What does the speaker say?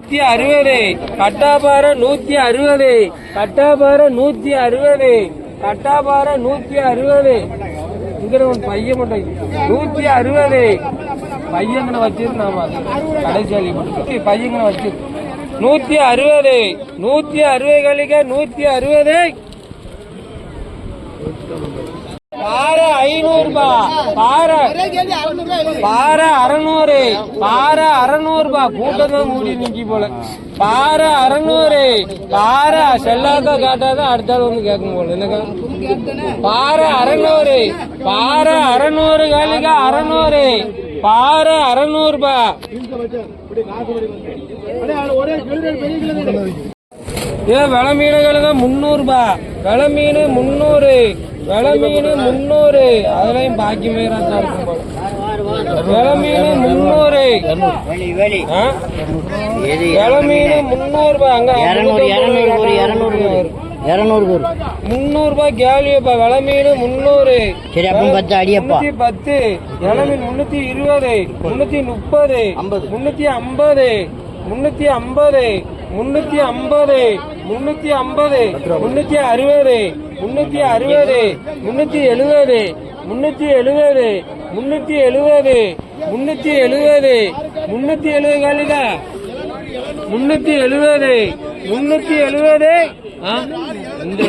160 கட்டாபாறை 160 கட்டாபாறை 160 கட்டாபாறை 160 இங்க பையன் மட்டும் 160 பையங்கனை வச்சிரு நாம கடைசாலி பையங்கனை வச்சிரு 160 கழிக்க 160 பாறை 500 ரூபாய் பாறை 600 பாறை 600 ரூபாய் கூட்டம் தான் மூடி நிக்கி போல பாறை 600 பாறை செல்லாக்கா காட்டாதான் அடுத்தாலும் வந்து கேட்கும் போல என்னக்கா பாறை 600 பாறை 600 காலிக்கா 600 பாறை 600 ரூபாய் விலை மீனுகளுங்க 300 ரூபாய் விலை மீன் 300 விலை மீன் 300 அதுலயும் பாக்கி மேராத்தான் இருக்கும் போல விலை மீன் 300 விலை மீன் 300 ரூபாய் அங்க 300 ரூபாய் கேலியப்பா விலை மீன் 300 10 விலை மீன் 320 330 350 350 350 350 360 360 370 370 370 370 370 காலிக்கா 370 370 இந்த